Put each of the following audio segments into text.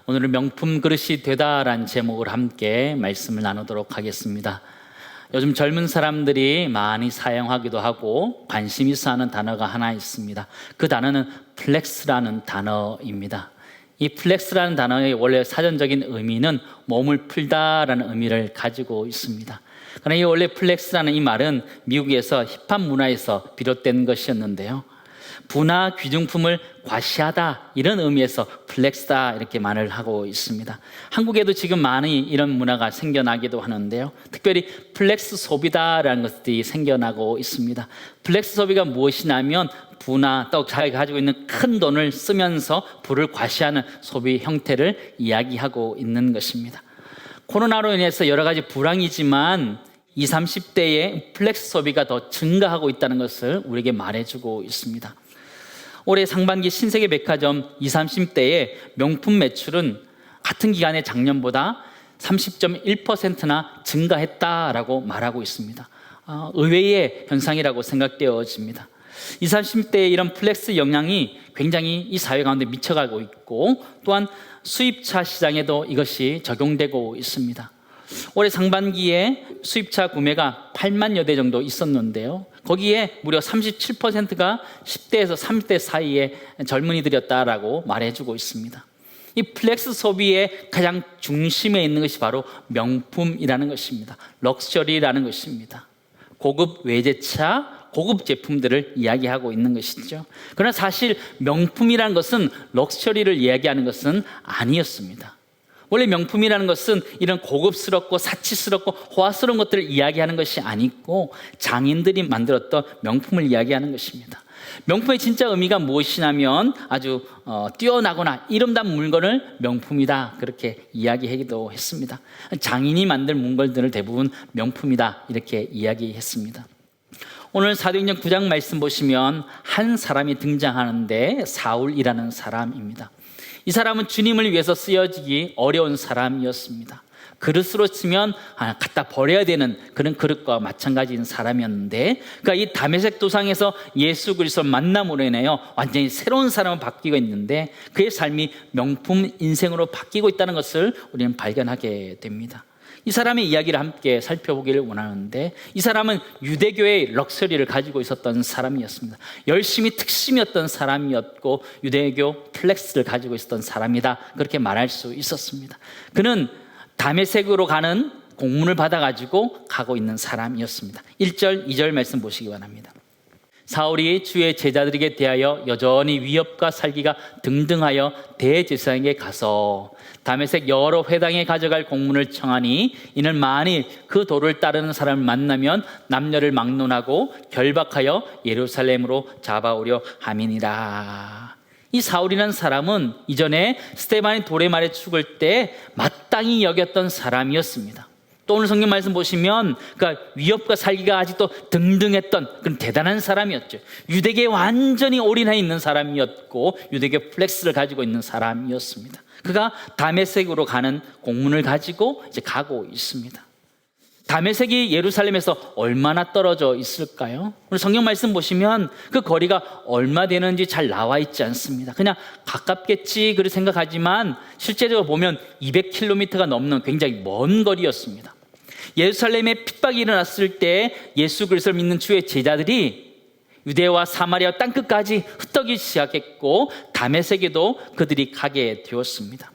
오늘은 명품 그릇이 되다라는 제목으로 함께 말씀을 나누도록 하겠습니다. 요즘 젊은 사람들이 많이 사용하기도 하고 관심 있어 하는 단어가 하나 있습니다. 그 단어는 플렉스라는 단어입니다. 이 플렉스라는 단어의 원래 사전적인 의미는 몸을 풀다라는 의미를 가지고 있습니다. 그러나 이 원래 플렉스라는 이 말은 미국에서 힙합 문화에서 비롯된 것이었는데요. 부나 귀중품을 과시하다 이런 의미에서 플렉스다 이렇게 말을 하고 있습니다. 한국에도 지금 많이 이런 문화가 생겨나기도 하는데요. 특별히 플렉스 소비다라는 것들이 생겨나고 있습니다. 플렉스 소비가 무엇이냐면 부나 또 자기가 가지고 있는 큰 돈을 쓰면서 부를 과시하는 소비 형태를 이야기하고 있는 것입니다. 코로나로 인해서 여러 가지 불황이지만 20, 30대의 플렉스 소비가 더 증가하고 있다는 것을 우리에게 말해주고 있습니다. 올해 상반기 신세계 백화점 20, 30대의 명품 매출은 같은 기간에 작년보다 30.1%나 증가했다라고 말하고 있습니다. 의외의 현상이라고 생각되어집니다. 20, 30대의 이런 플렉스 영향이 굉장히 이 사회 가운데 미쳐가고 있고 또한 수입차 시장에도 이것이 적용되고 있습니다. 올해 상반기에 수입차 구매가 8만여 대 정도 있었는데요. 거기에 무려 37%가 10대에서 30대 사이의 젊은이들이었다라고 말해주고 있습니다. 이 플렉스 소비의 가장 중심에 있는 것이 바로 명품이라는 것입니다. 럭셔리라는 것입니다. 고급 외제차, 고급 제품들을 이야기하고 있는 것이죠. 그러나 사실 명품이라는 것은 럭셔리를 이야기하는 것은 아니었습니다. 원래 명품이라는 것은 이런 고급스럽고 사치스럽고 호화스러운 것들을 이야기하는 것이 아니고 장인들이 만들었던 명품을 이야기하는 것입니다. 명품의 진짜 의미가 무엇이냐면 아주 뛰어나거나 이름난 물건을 명품이다 그렇게 이야기하기도 했습니다. 장인이 만든 물건들을 대부분 명품이다 이렇게 이야기했습니다. 오늘 사도행전 9장 말씀 보시면 한 사람이 등장하는데 사울이라는 사람입니다. 이 사람은 주님을 위해서 쓰여지기 어려운 사람이었습니다. 그릇으로 치면 갖다 버려야 되는 그런 그릇과 마찬가지인 사람이었는데, 그러니까 이 다메섹 도상에서 예수 그리스도를 만남으로 인하여 완전히 새로운 사람으로 바뀌고 있는데 그의 삶이 명품 인생으로 바뀌고 있다는 것을 우리는 발견하게 됩니다. 이 사람의 이야기를 함께 살펴보기를 원하는데, 이 사람은 유대교의 럭셔리를 가지고 있었던 사람이었습니다. 열심히 특심이었던 사람이었고 유대교 플렉스를 가지고 있었던 사람이다 그렇게 말할 수 있었습니다. 그는 다메섹으로 가는 공문을 받아가지고 가고 있는 사람이었습니다. 1절, 2절 말씀 보시기 바랍니다. 사울이 주의 제자들에게 대하여 여전히 위협과 살기가 등등하여 대제사장에게 가서 다메섹 여러 회당에 가져갈 공문을 청하니 이는 만일 그 도를 따르는 사람을 만나면 남녀를 막론하고 결박하여 예루살렘으로 잡아오려 함이니라. 이 사울이라는 사람은 이전에 스데반이 돌에 말에 죽을 때 마땅히 여겼던 사람이었습니다. 또 오늘 성경 말씀 보시면 그러니까 위협과 살기가 아직도 등등했던 그런 대단한 사람이었죠. 유대계에 완전히 올인해 있는 사람이었고 유대계 플렉스를 가지고 있는 사람이었습니다. 그가 다메섹으로 가는 공문을 가지고 이제 가고 있습니다. 다메섹이 예루살렘에서 얼마나 떨어져 있을까요? 오늘 성경 말씀 보시면 그 거리가 얼마 되는지 잘 나와 있지 않습니다. 그냥 가깝겠지 그렇게 생각하지만 실제적으로 보면 200km가 넘는 굉장히 먼 거리였습니다. 예루살렘에 핍박이 일어났을 때 예수 그리스도를 믿는 주의 제자들이 유대와 사마리아 땅끝까지 흩어지기 시작했고 다메섹에도 그들이 가게 되었습니다.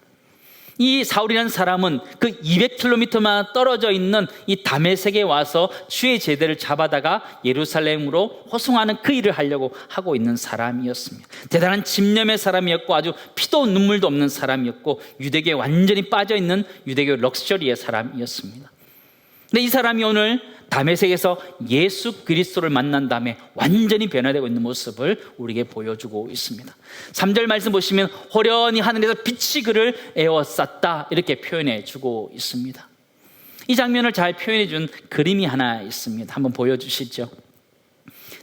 이 사울이라는 사람은 그 200km만 떨어져 있는 이 다메섹에 와서 주의 제자를 잡아다가 예루살렘으로 호송하는 그 일을 하려고 하고 있는 사람이었습니다. 대단한 집념의 사람이었고 아주 피도 눈물도 없는 사람이었고 유대교에 완전히 빠져있는 유대교 럭셔리의 사람이었습니다. 근데 이 사람이 오늘 다메섹에서 예수 그리스도를 만난 다음에 완전히 변화되고 있는 모습을 우리에게 보여주고 있습니다. 3절 말씀 보시면 호련히 하늘에서 빛이 그를 에워쌌다 이렇게 표현해 주고 있습니다. 이 장면을 잘 표현해 준 그림이 하나 있습니다. 한번 보여주시죠.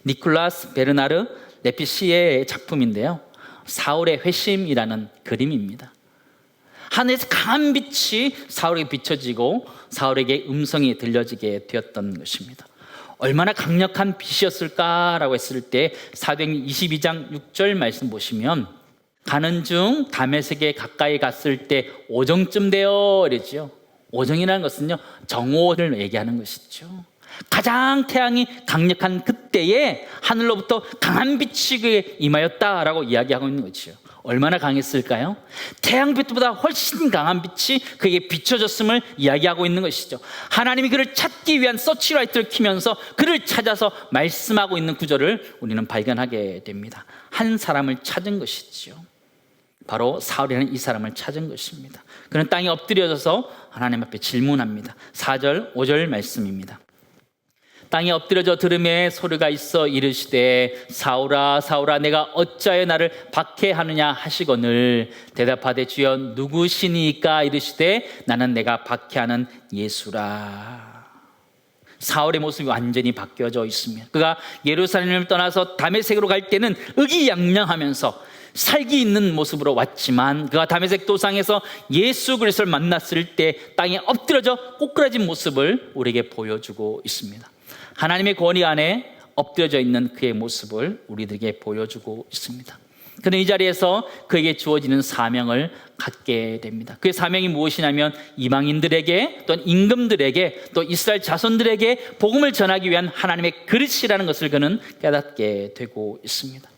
니콜라스 베르나르 레피시에의 작품인데요, 사울의 회심이라는 그림입니다. 하늘에서 강한 빛이 사울에게 비춰지고 사울에게 음성이 들려지게 되었던 것입니다. 얼마나 강력한 빛이었을까라고 했을 때 사도행전 22장 6절 말씀 보시면 가는 중 다메섹에 가까이 갔을 때 오정쯤 되어 이랬죠. 오정이라는 것은요, 정오를 얘기하는 것이죠. 가장 태양이 강력한 그때에 하늘로부터 강한 빛이 그에 임하였다라고 이야기하고 있는 거죠. 얼마나 강했을까요? 태양빛보다 훨씬 강한 빛이 그에게 비춰졌음을 이야기하고 있는 것이죠. 하나님이 그를 찾기 위한 서치라이트를 켜면서 그를 찾아서 말씀하고 있는 구절을 우리는 발견하게 됩니다. 한 사람을 찾은 것이죠. 바로 사울이라는 이 사람을 찾은 것입니다. 그는 땅에 엎드려져서 하나님 앞에 질문합니다. 4절, 5절 말씀입니다. 땅에 엎드려져 들음에 소리가 있어 이르시되 사울아 사울아 내가 어찌하여 나를 박해하느냐 하시거늘 대답하되 주여 누구시니까 이르시되 나는 내가 박해하는 예수라. 사울의 모습이 완전히 바뀌어져 있습니다. 그가 예루살렘을 떠나서 다메섹으로 갈 때는 의기양양하면서 살기 있는 모습으로 왔지만 그가 다메섹 도상에서 예수 그리스도를 만났을 때 땅에 엎드려져 꼬꾸라진 모습을 우리에게 보여주고 있습니다. 하나님의 권위 안에 엎드려져 있는 그의 모습을 우리들에게 보여주고 있습니다. 그는 이 자리에서 그에게 주어지는 사명을 갖게 됩니다. 그의 사명이 무엇이냐면 이방인들에게 또는 임금들에게 또 이스라엘 자손들에게 복음을 전하기 위한 하나님의 그릇이라는 것을 그는 깨닫게 되고 있습니다.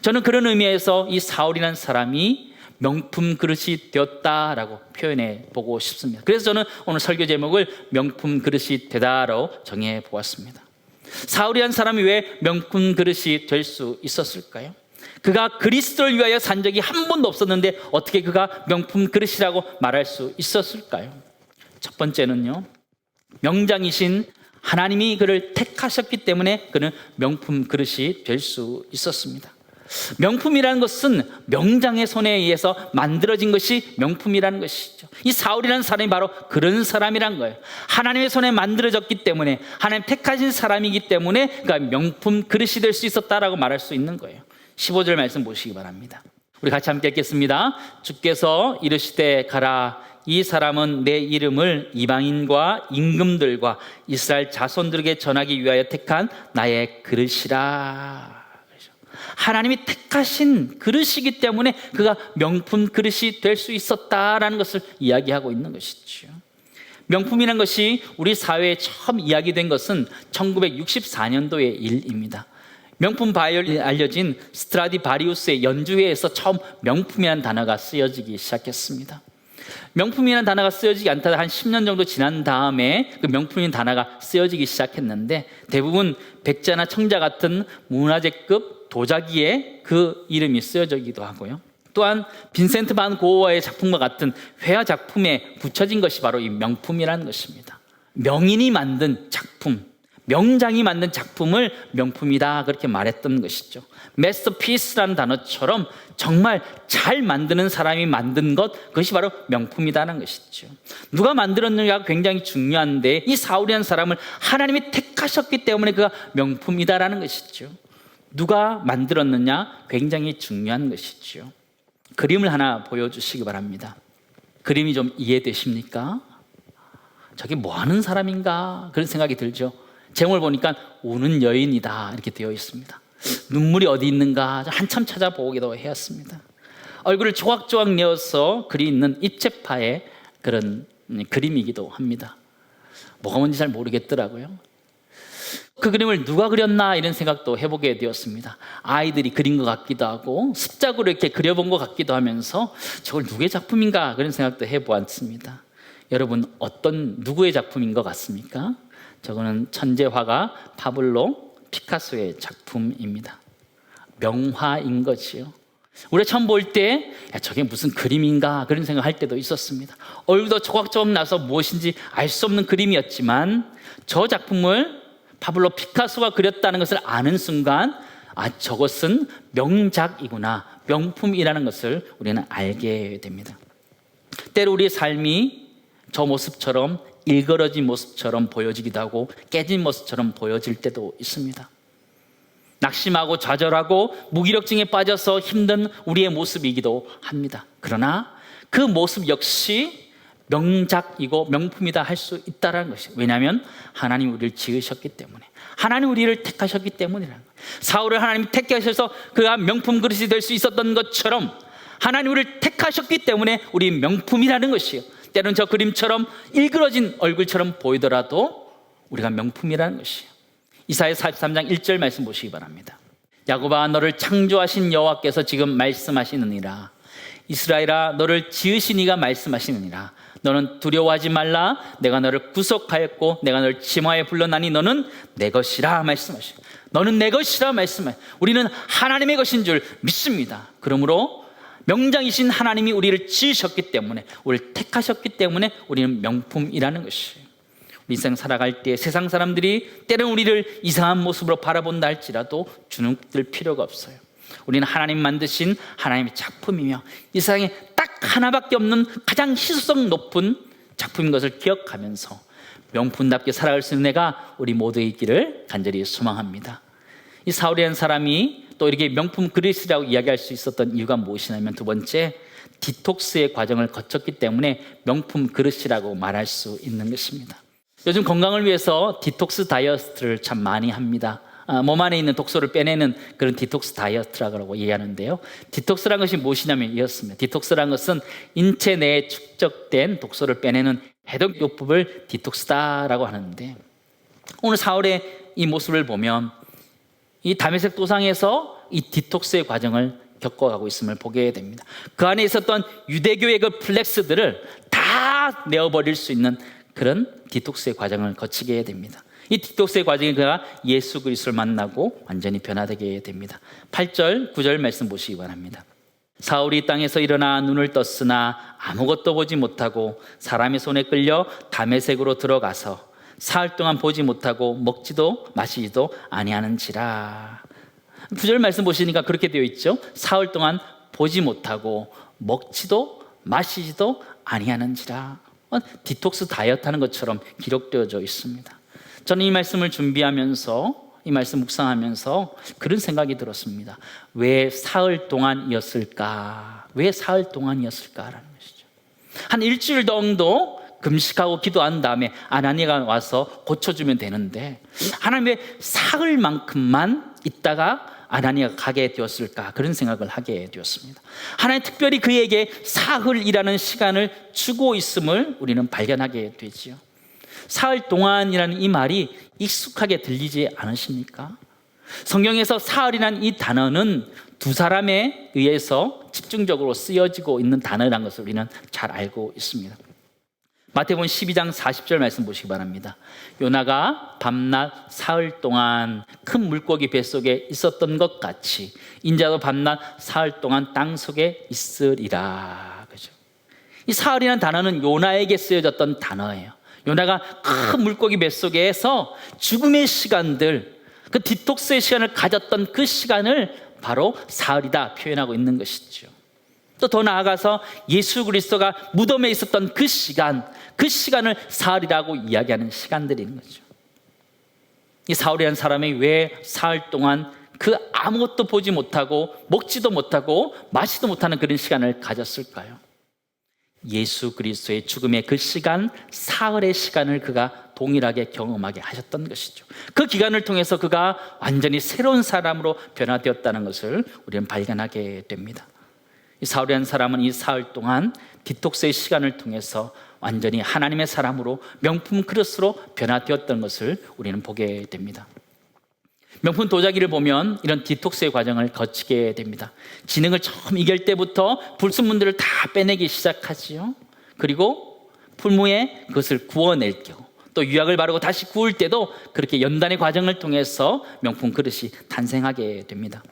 저는 그런 의미에서 이 사울이라는 사람이 명품 그릇이 되었다라고 표현해 보고 싶습니다. 그래서 저는 오늘 설교 제목을 명품 그릇이 되다로 정해 보았습니다. 사울이라는 사람이 왜 명품 그릇이 될 수 있었을까요? 그가 그리스도를 위하여 산 적이 한 번도 없었는데 어떻게 그가 명품 그릇이라고 말할 수 있었을까요? 첫 번째는요, 명장이신 하나님이 그를 택하셨기 때문에 그는 명품 그릇이 될 수 있었습니다. 명품이라는 것은 명장의 손에 의해서 만들어진 것이 명품이라는 것이죠. 이 사울이라는 사람이 바로 그런 사람이란 거예요. 하나님의 손에 만들어졌기 때문에 하나님 택하신 사람이기 때문에 그가 명품 그릇이 될 수 있었다라고 말할 수 있는 거예요. 15절 말씀 보시기 바랍니다. 우리 같이 함께 읽겠습니다. 주께서 이르시되 가라. 이 사람은 내 이름을 이방인과 임금들과 이스라엘 자손들에게 전하기 위하여 택한 나의 그릇이라. 하나님이 택하신 그릇이기 때문에 그가 명품 그릇이 될 수 있었다라는 것을 이야기하고 있는 것이죠. 명품이라는 것이 우리 사회에 처음 이야기된 것은 1964년도의 일입니다. 명품 바이올린이 알려진 스트라디바리우스의 연주회에서 처음 명품이라는 단어가 쓰여지기 시작했습니다. 명품이라는 단어가 쓰여지지 않다 한 10년 정도 지난 다음에 그 명품이라는 단어가 쓰여지기 시작했는데 대부분 백자나 청자 같은 문화재급 도자기에 그 이름이 쓰여지기도 하고요. 또한 빈센트 반 고흐의 작품과 같은 회화 작품에 붙여진 것이 바로 이 명품이라는 것입니다. 명인이 만든 작품, 명장이 만든 작품을 명품이다 그렇게 말했던 것이죠. 마스터피스라는 단어처럼 정말 잘 만드는 사람이 만든 것, 그것이 바로 명품이다는 것이죠. 누가 만들었느냐가 굉장히 중요한데 이 사울이라는 사람을 하나님이 택하셨기 때문에 그가 명품이다라는 것이죠. 누가 만들었느냐 굉장히 중요한 것이죠. 그림을 하나 보여주시기 바랍니다. 그림이 좀 이해되십니까? 저게 뭐 하는 사람인가 그런 생각이 들죠. 제목을 보니까 우는 여인이다 이렇게 되어 있습니다. 눈물이 어디 있는가 한참 찾아보기도 해왔습니다. 얼굴을 조각조각 내어서 그리 있는 입체파의 그런 그림이기도 합니다. 뭐가 뭔지 잘 모르겠더라고요. 그 그림을 누가 그렸나 이런 생각도 해보게 되었습니다. 아이들이 그린 것 같기도 하고 습작으로 이렇게 그려본 것 같기도 하면서 저걸 누구의 작품인가 그런 생각도 해보았습니다. 여러분 누구의 작품인 것 같습니까? 저거는 천재 화가 파블로 피카소의 작품입니다. 명화인 거지요. 우리가 처음 볼 때 저게 무슨 그림인가 그런 생각할 때도 있었습니다. 얼굴도 조각조각 나서 무엇인지 알 수 없는 그림이었지만 저 작품을 파블로 피카소가 그렸다는 것을 아는 순간 저것은 명작이구나, 명품이라는 것을 우리는 알게 됩니다. 때로 우리의 삶이 저 모습처럼 일그러진 모습처럼 보여지기도 하고 깨진 모습처럼 보여질 때도 있습니다. 낙심하고 좌절하고 무기력증에 빠져서 힘든 우리의 모습이기도 합니다. 그러나 그 모습 역시 명작이고 명품이다 할 수 있다는 것이에요. 왜냐하면 하나님 우리를 지으셨기 때문에, 하나님 우리를 택하셨기 때문이라는 거예요. 사울을 하나님이 택하셔서 그가 명품 그릇이 될 수 있었던 것처럼 하나님 우리를 택하셨기 때문에 우리 명품이라는 것이요. 때로는 저 그림처럼 일그러진 얼굴처럼 보이더라도 우리가 명품이라는 것이요. 이사야 43장 1절 말씀 보시기 바랍니다. 야곱아, 너를 창조하신 여호와께서 지금 말씀하시느니라. 이스라엘아, 너를 지으신 이가 말씀하시느니라. 너는 두려워하지 말라. 내가 너를 구속하였고 내가 너를 지마에 불러나니 너는 내 것이라 말씀하시고, 너는 내 것이라 말씀하시고, 우리는 하나님의 것인 줄 믿습니다. 그러므로 명장이신 하나님이 우리를 지으셨기 때문에, 우리를 택하셨기 때문에 우리는 명품이라는 것이에요. 우리 인생 살아갈 때 세상 사람들이 때로는 우리를 이상한 모습으로 바라본다 할지라도 주눅들 필요가 없어요. 우리는 하나님 만드신 하나님의 작품이며 이 세상에 딱 하나밖에 없는 가장 희소성 높은 작품인 것을 기억하면서 명품답게 살아갈 수 있는 애가 우리 모두의 있기를 간절히 소망합니다. 이 사울이라는 사람이 또 이렇게 명품 그릇이라고 이야기할 수 있었던 이유가 무엇이냐면, 두 번째, 디톡스의 과정을 거쳤기 때문에 명품 그릇이라고 말할 수 있는 것입니다. 요즘 건강을 위해서 디톡스 다이어트를 참 많이 합니다. 몸 안에 있는 독소를 빼내는 그런 디톡스 다이어트라고 얘기하는데요. 디톡스란 것이 무엇이냐면 이렇습니다. 디톡스란 것은 인체 내에 축적된 독소를 빼내는 해독요법을 디톡스다라고 하는데, 오늘 사울의 이 모습을 보면 이 다메섹 도상에서 이 디톡스의 과정을 겪어가고 있음을 보게 됩니다. 그 안에 있었던 유대교의 그 플렉스들을 다 내어버릴 수 있는 그런 디톡스의 과정을 거치게 됩니다. 이 디톡스의 과정에 그가 예수 그리스도를 만나고 완전히 변화되게 됩니다. 8절, 9절 말씀 보시기 바랍니다. 사울이 땅에서 일어나 눈을 떴으나 아무것도 보지 못하고 사람의 손에 끌려 다메섹으로 들어가서 사흘 동안 보지 못하고 먹지도 마시지도 아니하는지라. 9절 말씀 보시니까 그렇게 되어 있죠. 사흘 동안 보지 못하고 먹지도 마시지도 아니하는지라. 디톡스 다이어트 하는 것처럼 기록되어져 있습니다. 저는 이 말씀을 준비하면서, 이 말씀 묵상하면서 그런 생각이 들었습니다. 왜 사흘 동안이었을까? 왜 사흘 동안이었을까라는 것이죠. 한 일주일 정도 금식하고 기도한 다음에 아나니아가 와서 고쳐주면 되는데, 하나님 왜 사흘만큼만 있다가 아나니아가 가게 되었을까? 그런 생각을 하게 되었습니다. 하나님 특별히 그에게 사흘이라는 시간을 주고 있음을 우리는 발견하게 되지요. 사흘 동안이라는 이 말이 익숙하게 들리지 않으십니까? 성경에서 사흘이라는 이 단어는 두 사람에 의해서 집중적으로 쓰여지고 있는 단어라는 것을 우리는 잘 알고 있습니다. 마태복음 12장 40절 말씀 보시기 바랍니다. 요나가 밤낮 사흘 동안 큰 물고기 뱃속에 있었던 것 같이 인자도 밤낮 사흘 동안 땅 속에 있으리라. 그죠? 이 사흘이라는 단어는 요나에게 쓰여졌던 단어예요. 요나가 큰 물고기 뱃속에서 죽음의 시간들, 그 디톡스의 시간을 가졌던 그 시간을 바로 사흘이다 표현하고 있는 것이죠. 또 더 나아가서 예수 그리스도가 무덤에 있었던 그 시간, 그 시간을 사흘이라고 이야기하는 시간들인 거죠. 이 사울이라는 사람이 왜 사흘 동안 그 아무것도 보지 못하고 먹지도 못하고 마시도 못하는 그런 시간을 가졌을까요? 예수 그리스도의 죽음의 그 시간, 사흘의 시간을 그가 동일하게 경험하게 하셨던 것이죠. 그 기간을 통해서 그가 완전히 새로운 사람으로 변화되었다는 것을 우리는 발견하게 됩니다. 이 사울이라는 사람은 이 사흘 동안 디톡스의 시간을 통해서 완전히 하나님의 사람으로 명품 그릇으로 변화되었던 것을 우리는 보게 됩니다. 명품 도자기를 보면 이런 디톡스의 과정을 거치게 됩니다. 지능을 처음 이길 때부터 불순물들을 다 빼내기 시작하지요. 그리고 풀무에 그것을 구워낼 경우, 또 유약을 바르고 다시 구울 때도 그렇게 연단의 과정을 통해서 명품 그릇이 탄생하게 됩니다.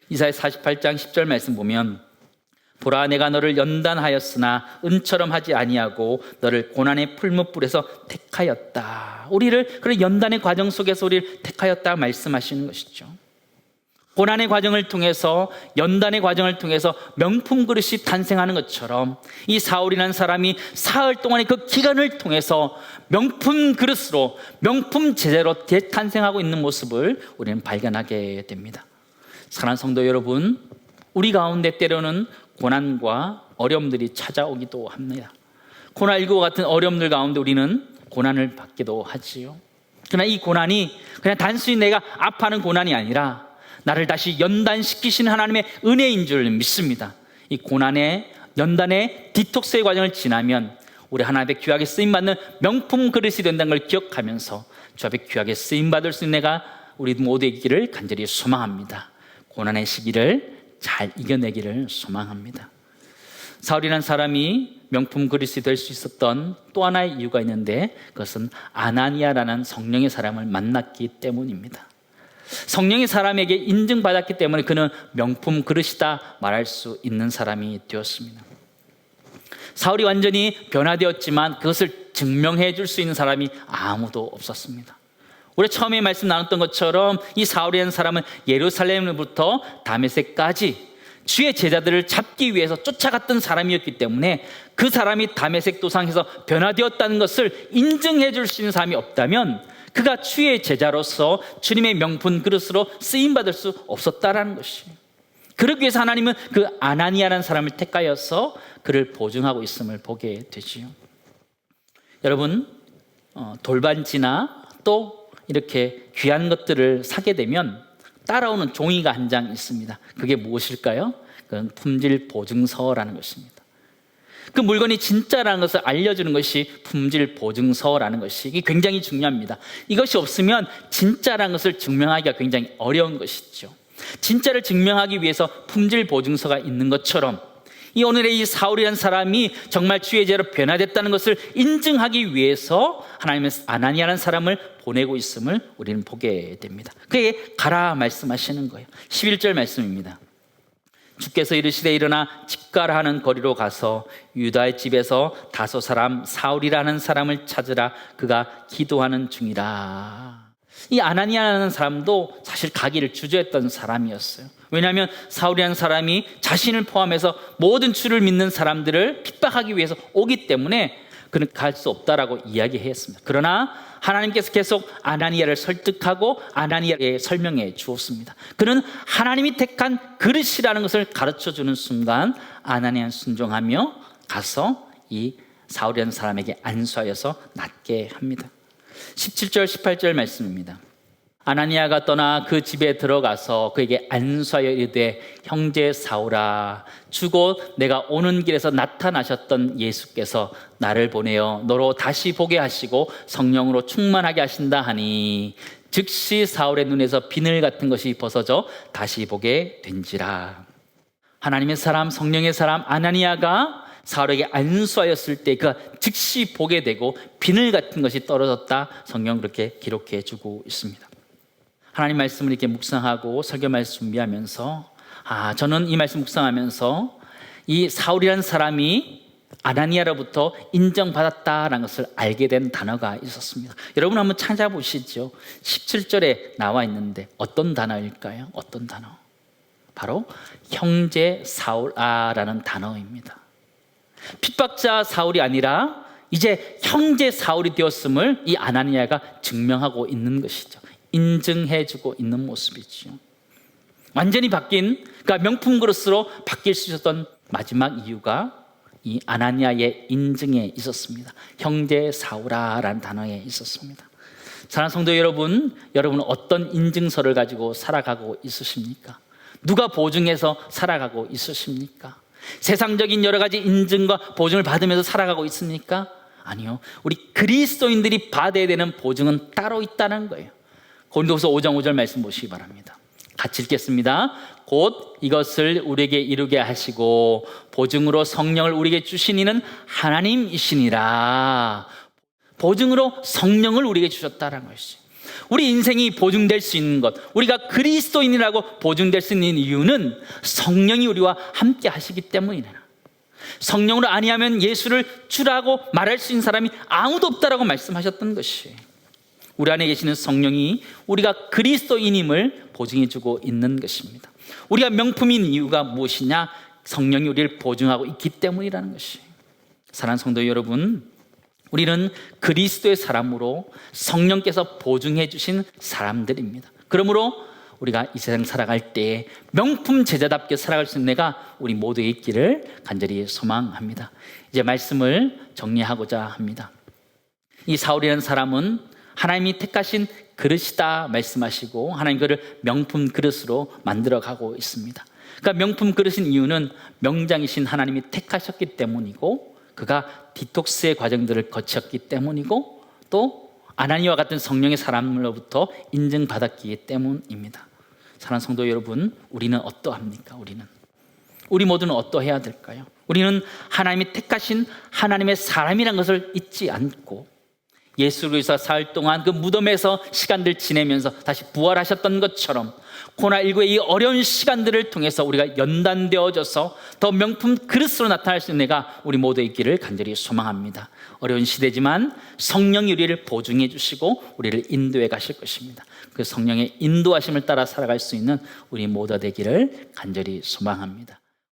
이사야 48장 10절 말씀 보면, 보라, 내가 너를 연단하였으나 은처럼 하지 아니하고 너를 고난의 풀무불에서 택하였다. 우리를 그런 연단의 과정 속에서 우리를 택하였다 말씀하시는 것이죠. 고난의 과정을 통해서, 연단의 과정을 통해서 명품 그릇이 탄생하는 것처럼 이 사울이라는 사람이 사흘 동안의 그 기간을 통해서 명품 그릇으로, 명품 제재로 탄생하고 있는 모습을 우리는 발견하게 됩니다. 사랑하는 성도 여러분, 우리 가운데 때로는 고난과 어려움들이 찾아오기도 합니다. 코로나19 같은 어려움들 가운데 우리는 고난을 받기도 하지요. 그러나 이 고난이 그냥 단순히 내가 아파하는 고난이 아니라 나를 다시 연단시키시는 하나님의 은혜인 줄 믿습니다. 이 고난의 연단의 디톡스의 과정을 지나면 우리 하나님 앞에 귀하게 쓰임받는 명품 그릇이 된다는 걸 기억하면서 주 앞에 귀하게 쓰임받을 수 있는 내가 우리 모두의 있기를 간절히 소망합니다. 고난의 시기를 잘 이겨내기를 소망합니다. 사울이라는 사람이 명품 그릇이 될 수 있었던 또 하나의 이유가 있는데, 그것은 아나니아라는 성령의 사람을 만났기 때문입니다. 성령의 사람에게 인증받았기 때문에 그는 명품 그릇이다 말할 수 있는 사람이 되었습니다. 사울이 완전히 변화되었지만 그것을 증명해 줄 수 있는 사람이 아무도 없었습니다. 우리 처음에 말씀 나눴던 것처럼 이 사울이라는 사람은 예루살렘으로부터 다메섹까지 주의 제자들을 잡기 위해서 쫓아갔던 사람이었기 때문에 그 사람이 다메섹 도상에서 변화되었다는 것을 인증해 줄 수 있는 사람이 없다면 그가 주의 제자로서 주님의 명품 그릇으로 쓰임받을 수 없었다라는 것이에요. 그러기 위해서 하나님은 그 아나니아라는 사람을 택하여서 그를 보증하고 있음을 보게 되지요. 여러분, 돌반지나 또 이렇게 귀한 것들을 사게 되면 따라오는 종이가 한 장 있습니다. 그게 무엇일까요? 그건 품질 보증서라는 것입니다. 그 물건이 진짜라는 것을 알려주는 것이 품질 보증서라는 것이 굉장히 중요합니다. 이것이 없으면 진짜라는 것을 증명하기가 굉장히 어려운 것이죠. 진짜를 증명하기 위해서 품질 보증서가 있는 것처럼 이 오늘의 이 사울이라는 사람이 정말 주의 제자로 변화됐다는 것을 인증하기 위해서 하나님은 아나니아라는 사람을 보내고 있음을 우리는 보게 됩니다. 그에게 가라 말씀하시는 거예요. 11절 말씀입니다. 주께서 이르시되 일어나 집가라 하는 거리로 가서 유다의 집에서 다소 사람 사울이라는 사람을 찾으라. 그가 기도하는 중이라. 이 아나니아라는 사람도 사실 가기를 주저했던 사람이었어요. 왜냐하면 사울이라는 사람이 자신을 포함해서 모든 주를 믿는 사람들을 핍박하기 위해서 오기 때문에 그는 갈 수 없다라고 이야기했습니다. 그러나 하나님께서 계속 아나니아를 설득하고 아나니아에게 설명해 주었습니다. 그는 하나님이 택한 그릇이라는 것을 가르쳐주는 순간 아나니아는 순종하며 가서 이 사울이라는 사람에게 안수하여서 낫게 합니다. 17절 18절 말씀입니다. 아나니아가 떠나 그 집에 들어가서 그에게 안수하여 이르되 형제 사울아, 주곧 내가 오는 길에서 나타나셨던 예수께서 나를 보내어 너로 다시 보게 하시고 성령으로 충만하게 하신다 하니 즉시 사울의 눈에서 비늘 같은 것이 벗어져 다시 보게 된지라. 하나님의 사람, 성령의 사람 아나니아가 사울에게 안수하였을 때 그가 즉시 보게 되고 비늘 같은 것이 떨어졌다. 성경 그렇게 기록해 주고 있습니다. 하나님 말씀을 이렇게 묵상하고 설교 말씀 준비하면서 저는 이 말씀 묵상하면서 이 사울이라는 사람이 아나니아로부터 인정받았다라는 것을 알게 된 단어가 있었습니다. 여러분 한번 찾아보시죠. 17절에 나와 있는데 어떤 단어일까요? 어떤 단어? 바로 형제 사울아라는 단어입니다. 핍박자 사울이 아니라 이제 형제 사울이 되었음을 이 아나니아가 증명하고 있는 것이죠. 인증해주고 있는 모습이죠. 완전히 바뀐, 그러니까 명품 그릇으로 바뀔 수 있었던 마지막 이유가 이 아나니아의 인증에 있었습니다. 형제 사울아라는 단어에 있었습니다. 사랑하는 성도 여러분, 여러분은 어떤 인증서를 가지고 살아가고 있으십니까? 누가 보증해서 살아가고 있으십니까? 세상적인 여러 가지 인증과 보증을 받으면서 살아가고 있습니까? 아니요. 우리 그리스도인들이 받아야 되는 보증은 따로 있다는 거예요. 고린도후서 5장 5절 말씀 보시기 바랍니다. 같이 읽겠습니다. 곧 이것을 우리에게 이루게 하시고 보증으로 성령을 우리에게 주신 이는 하나님이시니라. 보증으로 성령을 우리에게 주셨다는 것이죠. 우리 인생이 보증될 수 있는 것, 우리가 그리스도인이라고 보증될 수 있는 이유는 성령이 우리와 함께 하시기 때문이다. 성령으로 아니하면 예수를 주라고 말할 수 있는 사람이 아무도 없다라고 말씀하셨던 것이에요. 우리 안에 계시는 성령이 우리가 그리스도인임을 보증해주고 있는 것입니다. 우리가 명품인 이유가 무엇이냐? 성령이 우리를 보증하고 있기 때문이라는 것이에요. 사랑하는 성도 여러분, 우리는 그리스도의 사람으로 성령께서 보증해 주신 사람들입니다. 그러므로 우리가 이 세상 살아갈 때 명품 제자답게 살아갈 수 있는 내가 우리 모두의 있기를 간절히 소망합니다. 이제 말씀을 정리하고자 합니다. 이 사울이라는 사람은 하나님이 택하신 그릇이다 말씀하시고 하나님 그를 명품 그릇으로 만들어가고 있습니다. 그러니까 명품 그릇인 이유는 명장이신 하나님이 택하셨기 때문이고, 그가 디톡스의 과정들을 거쳤기 때문이고, 또 아나니와 같은 성령의 사람으로부터 인정받았기 때문입니다. 사랑하는 성도 여러분, 우리는 어떠합니까? 우리 모두는 어떠해야 될까요? 우리는 하나님이 택하신 하나님의 사람이라는 것을 잊지 않고, 예수 그리스도와 사흘 동안 그 무덤에서 시간들 지내면서 다시 부활하셨던 것처럼 코로나19의 이 어려운 시간들을 통해서 우리가 연단되어져서 더 명품 그릇으로 나타날 수 있는 내가 우리 모두 있기를 간절히 소망합니다. 어려운 시대지만 성령이 우리를 보증해 주시고 우리를 인도해 가실 것입니다. 그 성령의 인도하심을 따라 살아갈 수 있는 우리 모두 되기를 간절히 소망합니다.